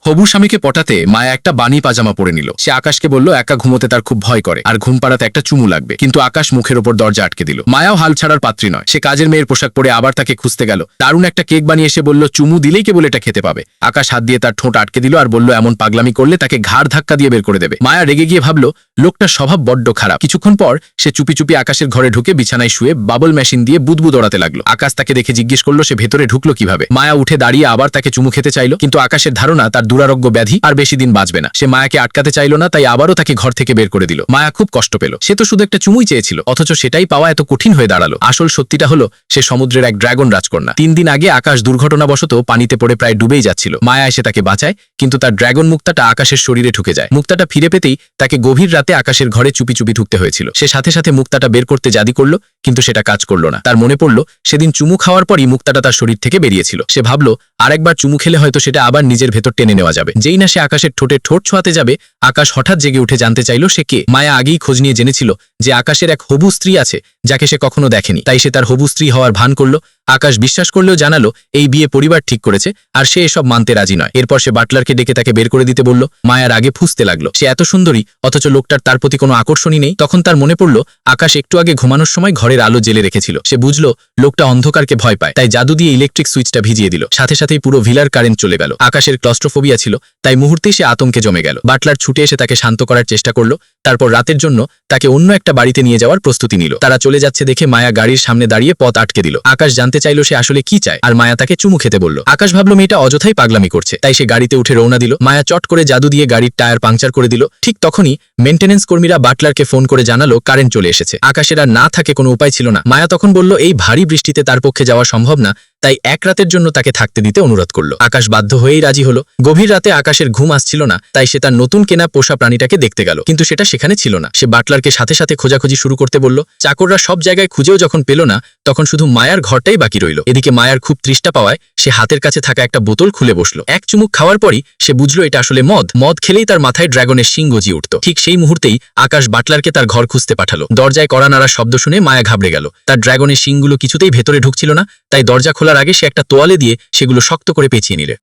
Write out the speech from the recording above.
হবু স্বামীকে পটাতে মায়া একটা বানি পাজামা পরে নিল। সে আকাশকে বলল একা ঘুমোতে তার খুব ভয় করে আর ঘুম পাড়াতে একটা চুমু লাগবে, কিন্তু আকাশ মুখের ওপর দরজা আটকে দিল। মায়াও হাল ছাড়ার পাত্রী নয়, সে কাজের মেয়ের পোশাক পরে আবার তাকে খুঁজতে গেল। দারুণ একটা কেক বানিয়ে এসে বলল চুমু দিলেই কেবল এটা খেতে পাবে। আকাশ হাত দিয়ে তার ঠোঁট আটকে দিল আর বলল এমন পাগলামি করলে তাকে ঘাড় ধাক্কা দিয়ে বের করে দেবে। মায়া রেগে গিয়ে ভাবল লোকটার স্বভাব বড্ড খারাপ। কিছুক্ষণ পর সে চুপি চুপি আকাশের ঘরে ঢুকে বিছানায় শুয়ে বাবল মেশিন দিয়ে বুদবুদ ওড়াতে লাগলো। আকাশ তাকে দেখে জিজ্ঞেস করলো সে ভেতরে ঢুকলো কিভাবে। মায়া উঠে দাঁড়িয়ে আবার তাকে চুমু খেতে চাইলো, কিন্তু আকাশের ধারণা তার দুরারোগ্য ব্যাধি আর বেশি দিন বাঁচবে না। সে মায়াকে আটকাতে চাইলো না, তাই আবারও তাকে ঘর থেকে বের করে দিল। মায়া খুব কষ্ট পেল, সে তো শুধু একটা চুমুই চেয়েছিল, অথচ সেটাই পাওয়া এত কঠিন হয়ে দাঁড়ালো। আসল সত্যিটা হলো সে সমুদ্রের এক ড্রাগন রাজকন্যা। 3 দিন আগে আকাশ দুর্ঘটনাবশত পানিতে পড়ে প্রায় ডুবেই যাচ্ছিল। মায়া এসে তাকে বাঁচায়, কিন্তু তার ড্রাগন মুক্তাটা আকাশের শরীরে ঢুকে যায়। মুক্তাটা ফিরে পেতেই তাকে গভীর রাতে আকাশের ঘরে চুপি চুপি ঢুকতে হয়েছিল। সে সাথে সাথে মুক্তাটা বের করতে জাদি করলো, কিন্তু সেটা কাজ করলো না। তার মনে পড়ল সেদিন চুমু খাওয়ার পরই মুক্তাটা তার শরীর থেকে বেরিয়েছিল। সে ভাবল আরেকবার চুমু খেলে হয়তো সেটা আবার নিজের ভেতর টেনে নেওয়া যাবে। যেই না সে আকাশের ঠোঁটে ঠোঁট ছোঁয়াতে যাবে, আকাশ হঠাৎ জেগে উঠে জানতে চাইল সে কে। মায়া আগেই খোঁজ নিয়ে জেনেছিল যে আকাশের এক হবু স্ত্রী আছে যাকে সে কখনো দেখেনি, তাই সে তার হবু স্ত্রী হওয়ার ভান করল। আকাশ বিশ্বাস করলেও জানালো এই বিয়ে পরিবার ঠিক করেছে আর সে এসব মানতে রাজি নয়। এরপর সে বাটলারকে ডেকে তাকে বের করে দিতে বলল। মায়ার আগে ফুঁসতে লাগলো, সে এত সুন্দরী অথচ লোকটার তার প্রতি কোনো আকর্ষণই নেই। তখন তার মনে পড়ল আকাশ একটু আগে ঘুমানোর সময় ঘরের আলো জেলে রেখেছিল। সে বুঝলো লোকটা অন্ধকারকে ভয় পায়, তাই জাদু দিয়ে ইলেকট্রিক সুইচটা ভিজিয়ে দিল। সাথে সাথেই পুরো ভিলার কারেন্ট চলে গেল। আকাশের ক্লস্ট্রোফোবিয়া ছিল, তাই মুহূর্তেই সে আতঙ্কে জমে গেল। বাটলার ছুটে এসে তাকে শান্ত করার চেষ্টা করলো, তারপর রাতের জন্য তাকে অন্য একটা বাড়িতে নিয়ে যাওয়ার প্রস্তুতি নিল। তারা চলে যাচ্ছে দেখে মায়া গাড়ির সামনে দাঁড়িয়ে পথ আটকে দিল। আকাশ জানতে চাইল সে আসলে কি চায়, আর মায়া তাকে চুমু খেতে বলল। আকাশ ভাবল মেয়েটা অযথাই পাগলামি করছে, তাই সে গাড়িতে উঠে রওনা দিল। মায়া চট করে জাদু দিয়ে গাড়ির টায়ার পাংচার করে দিল। ঠিক তখনই মেইনটেনেন্স কর্মীরা বাটলারকে ফোন করে জানালো কারেন্ট চলে এসেছে। আকাশের আর না থাকে কোনো উপায় ছিল না। মায়া তখন বলল এই ভারী বৃষ্টিতে তার পক্ষে যাওয়া সম্ভব না, তাই এক রাতের জন্য তাকে থাকতে দিতে অনুরোধ করলো। আকাশ বাধ্য হয়েই রাজি হলো। গভীর রাতে আকাশের ঘুম আসছিল না, তাই সে তার নতুন কেনা পোষা প্রাণীটাকে দেখতে গেল, কিন্তু সেটা সেখানে ছিল না। সে বাটলারকে সাথে সাথে খোঁজাখুঁজি শুরু করতে বলল। চাকররা সব জায়গায় খুঁজেও যখন পেল না, তখন শুধু মায়ার ঘরটাই বাকি রইল। এদিকে মায়ার খুব তৃষ্ণা পাওয়ায় সে হাতের কাছে থাকা একটা বোতল খুলে বসলো। এক চুমুক খাওয়ার পরই সে বুঝলো এটা আসলে মদ। মদ খেলেই তার মাথায় ড্রাগনের শিং গজিয়ে উঠত। ঠিক সেই মুহূর্তেই আকাশ বাটলারকে তার ঘর খুঁজতে পাঠালো। দরজায় কড়া নাড়ার শব্দ শুনে মায়া ঘাবড়ে গেল। তার ড্রাগনের শিংগুলো কিছুতেই ভেতরে ঢুকছিল না, তাই দরজা খোলার আগে সে একটা তোয়ালে দিয়ে সেগুলো শক্ত করে পেঁচিয়ে নিলে।